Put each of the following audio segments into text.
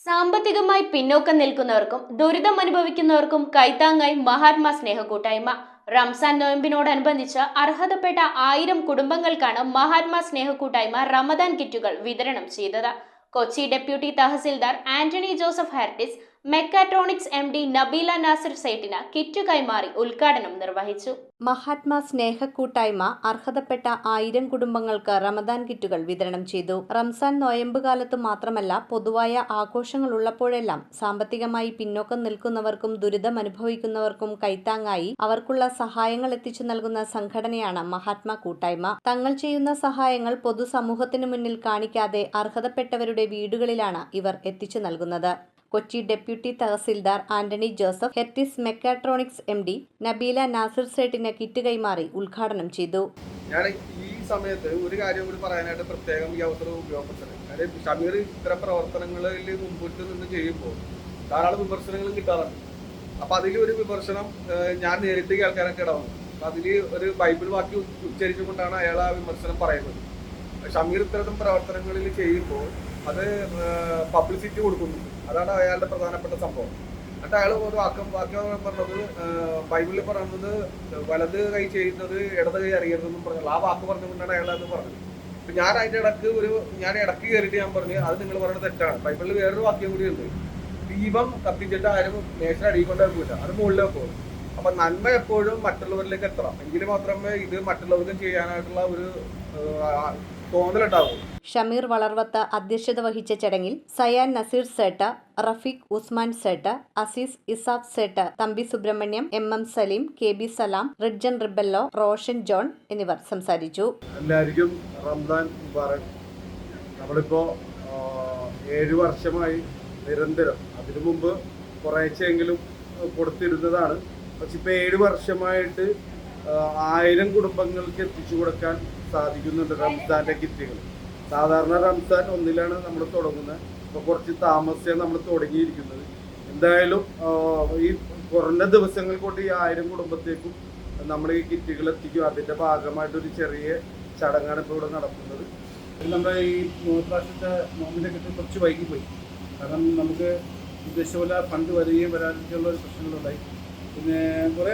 സാമ്പത്തികമായി പിന്നോക്കം നിൽക്കുന്നവർക്കും ദുരിതമനുഭവിക്കുന്നവർക്കും കൈത്താങ്ങായി മഹാത്മാ സ്നേഹക്കൂട്ടായ്മ. റംസാൻ നോയമ്പിനോടനുബന്ധിച്ച് അർഹതപ്പെട്ട 1000 കുടുംബങ്ങൾക്കാണ് മഹാത്മാ സ്നേഹക്കൂട്ടായ്മ റമദാൻ കിറ്റുകൾ വിതരണം ചെയ്തത്. കൊച്ചി ഡെപ്യൂട്ടി തഹസിൽദാർ ആന്റണി ജോസഫ് ഹാർട്ടിസ് മെക്കാട്രോണിക്സ് MD നബീല നാസിർ സേഠിന് കിറ്റ് കൈമാറി ഉദ്ഘാടനം നിർവഹിച്ചു. മഹാത്മാ സ്നേഹക്കൂട്ടായ്മ അർഹതപ്പെട്ട 1000 കുടുംബങ്ങൾക്ക് റമദാൻ കിറ്റുകൾ വിതരണം ചെയ്തു. റംസാൻ നോയമ്പ് കാലത്ത് മാത്രമല്ല, പൊതുവായ ആഘോഷങ്ങൾ ഉള്ളപ്പോഴെല്ലാം സാമ്പത്തികമായി പിന്നോക്കം നിൽക്കുന്നവർക്കും ദുരിതമനുഭവിക്കുന്നവർക്കും കൈത്താങ്ങായി അവർക്കുള്ള സഹായങ്ങൾ എത്തിച്ചു നൽകുന്ന സംഘടനയാണ് മഹാത്മാ കൂട്ടായ്മ. തങ്ങൾ ചെയ്യുന്ന സഹായങ്ങൾ പൊതുസമൂഹത്തിനു മുന്നിൽ കാണിക്കാതെ അർഹതപ്പെട്ടവരുടെ വീടുകളിലാണ് ഇവർ എത്തിച്ചു നൽകുന്നത്. കൊച്ചി ഡെപ്യൂട്ടി തഹസിൽദാർ ആന്റണി ജോസഫ് ഹെർട്ടിസ് മെക്കാട്രോണിക്സ് MD നബീല നാസിർ സേഠിന് കിറ്റ് കൈമാറി ഉദ്ഘാടനം ചെയ്തു. ഞാൻ ഈ സമയത്ത് ഒരു കാര്യം കൂടി പറയാനായിട്ട് പ്രത്യേകം ഈ അവസരം ഉപയോഗപ്പെടുത്തുന്നത്, ഷമീർ ഇത്തരം പ്രവർത്തനങ്ങളിൽ മുൻപോട്ട് നിന്ന് ചെയ്യുമ്പോൾ ധാരാളം വിമർശനങ്ങളും കിട്ടാറുണ്ട്. അപ്പൊ അതിലൊരു വിമർശനം ഞാൻ നേരിട്ട് കേൾക്കാനായിട്ട് ഇടവന്നു. അതിൽ ഒരു ബൈബിൾ വാക്യം ഉച്ചരിച്ചുകൊണ്ടാണ് അയാൾ ആ വിമർശനം പറയുന്നത്. ഷമീർ ഇത്തരം പ്രവർത്തനങ്ങളിൽ ചെയ്യുമ്പോൾ അത് പബ്ലിസിറ്റി കൊടുക്കുന്നു. അതാണ് അയാളുടെ പ്രധാനപ്പെട്ട സംഭവം. എന്നിട്ട് അയാൾ ഒരു വാക്യം പറഞ്ഞത്, ബൈബിളിൽ പറയുന്നത് വലത് കൈ ചെയ്യുന്നത് ഇടത് കൈ അറിയരുതെന്നും പറഞ്ഞത്. ആ വാക്ക് പറഞ്ഞുകൊണ്ടാണ് അയാൾ അത് പറഞ്ഞത്. അപ്പൊ ഞാൻ അതിന്റെ ഇടക്ക് കയറിയിട്ട് ഞാൻ പറഞ്ഞു, അത് നിങ്ങൾ പറയുന്നത് തെറ്റാണ്. ബൈബിളിൽ വേറൊരു വാക്യം കൂടി ഉണ്ട്, ദീപം കത്തിച്ചിട്ട് ആരും മേശ അടിക്കൊണ്ടില്ല, അത് മുകളിലേക്ക് പോകും. അപ്പൊ നന്മ എപ്പോഴും മറ്റുള്ളവരിലേക്ക് എത്തണം, എങ്കിൽ മാത്രമേ ഇത് മറ്റുള്ളവർക്കും ചെയ്യാനായിട്ടുള്ള ഒരു തോന്നലുണ്ടാവും. ഷമീർ വളർവത്ത് അധ്യക്ഷത വഹിച്ച ചടങ്ങിൽ Sayan Naseer Sait, Rafeeq Usman Sait, Azeez Isaf Sait, Thampi Subrahmanyam, MM Saleem, KB Salam, Ridgen Rebello, Roshan John എന്നിവർ സംസാരിച്ചു. എല്ലാവർക്കും റംസാൻ മുബാറക്. നമ്മളിപ്പോ 7 വർഷമായി നിരന്തരം, അതിനു മുമ്പ് കുറേശ്ശെങ്കിലും കൊടുത്തിരുന്നതാണ്. പക്ഷെ ഇപ്പൊ 7 വർഷമായിട്ട് 1000 കുടുംബങ്ങൾക്ക് എത്തിച്ചു കൊടുക്കാൻ സാധിക്കുന്നുണ്ട് റംസാന്റെ കിറ്റുകൾ. സാധാരണ റംസാൻ 1-ലാണ് നമ്മൾ തുടങ്ങുന്നത്. ഇപ്പോൾ കുറച്ച് താമസിച്ചാണ് നമ്മൾ തുടങ്ങിയിരിക്കുന്നത്. എന്തായാലും ഈ കുറഞ്ഞ ദിവസങ്ങൾ കൊണ്ട് ഈ 1000 കുടുംബത്തേക്കും നമ്മൾ ഈ കിറ്റുകൾ എത്തിക്കും. അതിൻ്റെ ഭാഗമായിട്ടൊരു ചെറിയ ചടങ്ങാണ് ഇപ്പോൾ ഇവിടെ നടത്തുന്നത്. നമ്മുടെ ഈ പ്രാവശ്യത്തെ നോമിൻ്റെ കിറ്റ് കുറച്ച് വൈകിപ്പോയി. കാരണം നമുക്ക് ഉദ്ദേശിച്ച പോലെ ഫണ്ട് വരികയും വരാനുള്ള ഒരു പ്രശ്നങ്ങളുണ്ടായി. പിന്നെ കുറേ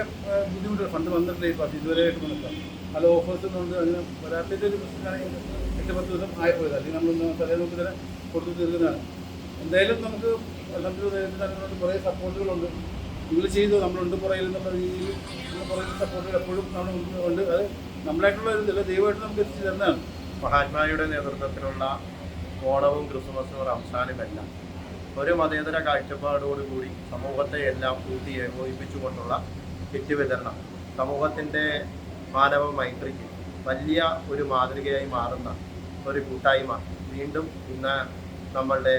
ബുദ്ധിമുട്ട്, ഫണ്ട് വന്നിട്ടില്ല. ഇപ്പോൾ അത് ഇതുവരെയായിട്ട് വന്നിട്ടാണ് പല ഓഫേഴ്സൊന്നും ഉണ്ട്. അതിന് വരാത്തതിൻ്റെ ഒരു പ്രശ്നമാണെങ്കിൽ 8-10 ദിവസം ആയിപ്പോയത്. അല്ലെങ്കിൽ നമ്മളൊന്ന് തലേന്നൊക്കെ തന്നെ കൊടുത്തു തീർക്കുന്നതാണ്. എന്തായാലും നമുക്ക് നമുക്ക് കുറേ സപ്പോർട്ടുകളുണ്ട്. നിങ്ങൾ ചെയ്തു, നമ്മളുണ്ട് പുറയിൽ എന്നുള്ള രീതിയിൽ പുറകിൽ സപ്പോർട്ടുകൾ എപ്പോഴും നമ്മൾ ഉണ്ട്. അത് നമ്മളായിട്ടുള്ള ഒരു ദൈവമായിട്ട് നമുക്ക് എത്തിച്ചു തരുന്നതാണ്. മഹാത്മായുടെ നേതൃത്വത്തിലുള്ള ഓണവും ക്രിസ്മസും റംസാനുമെല്ലാം ഒരു മതേതര കാഴ്ചപ്പാടോടുകൂടി സമൂഹത്തെ എല്ലാം കൂട്ടി ഏകോപിപ്പിച്ചുകൊണ്ടുള്ള കിറ്റ് വിതരണം സമൂഹത്തിൻ്റെ മാനവ മൈത്രിക്ക് വലിയ ഒരു മാതൃകയായി മാറുന്ന ഒരു കൂട്ടായ്മ വീണ്ടും ഇന്ന് നമ്മളുടെ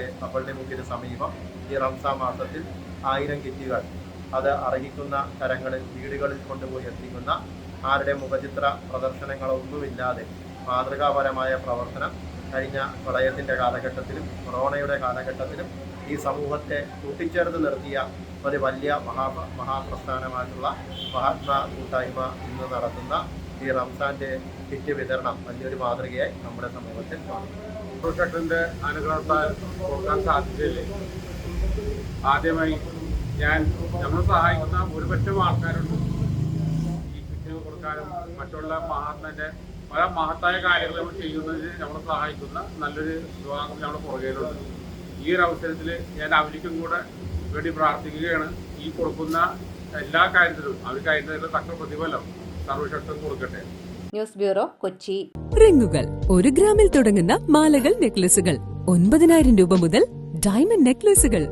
മുഖ്യ സമീപം ഈ റംസാൻ മാസത്തിൽ 1000 കിറ്റുകൾ അത് അർഹിക്കുന്ന കരങ്ങളിൽ വീടുകളിൽ കൊണ്ടുപോയി എത്തിക്കുന്ന, ആരുടെ മുഖചിത്ര പ്രദർശനങ്ങളൊന്നുമില്ലാതെ മാതൃകാപരമായ പ്രവർത്തനം കഴിഞ്ഞ പ്രളയത്തിൻ്റെ കാലഘട്ടത്തിലും കൊറോണയുടെ കാലഘട്ടത്തിലും ഈ സമൂഹത്തെ കൂട്ടിച്ചേർത്ത് നിർത്തിയ ഒരു വലിയ മഹാപ്രസ്ഥാനമായിട്ടുള്ള മഹാത്മാ കൂട്ടായ്മ ഇന്ന് നടത്തുന്ന ഈ റംസാന്റെ കിറ്റ് വിതരണം വലിയൊരു മാതൃകയായി നമ്മുടെ സമൂഹത്തിൽ ഷട്ടറിന്റെ അനുഗ്രഹത്താൽ കൊടുക്കാൻ സാധിച്ചില്ലേ. ആദ്യമായി നമ്മൾ സഹായിക്കുന്ന ഒരുപറ്റം ആൾക്കാരുണ്ട്. ഈ കിറ്റ് കൊടുക്കാനും മറ്റുള്ള മഹാത്മാന്റെ പല മഹത്തായ കാര്യങ്ങൾ നമ്മൾ ചെയ്യുന്നതിന് നമ്മളെ സഹായിക്കുന്ന നല്ലൊരു വിഭാഗം നമ്മുടെ പുറകെയിലുണ്ട്. ഈ ഒരു അവസരത്തിൽ ഞാൻ അവരിക്കും കൂടെ വേണ്ടി പ്രാർത്ഥിക്കുകയാണ്. ഈ കൊടുക്കുന്ന എല്ലാ കാര്യത്തിലും അവർ കാര്യത്തിലുള്ള തക്ക പ്രതിഫലം സർവശക്തം കൊടുക്കട്ടെ. News bureau, Kochi. റിങ്ങുകൾ 1 ഗ്രാമിൽ തുടങ്ങുന്ന മാലകൾ, നെക്ലസുകൾ 9000 രൂപ മുതൽ ഡയമണ്ട് നെക്ലസുകൾ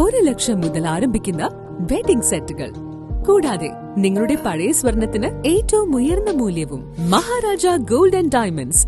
1 ലക്ഷം മുതൽ ആരംഭിക്കുന്ന വെഡിംഗ് സെറ്റുകൾ, കൂടാതെ നിങ്ങളുടെ പഴയ സ്വർണത്തിന് ഏറ്റവും ഉയർന്ന മൂല്യവും. Maharaja gold and diamonds,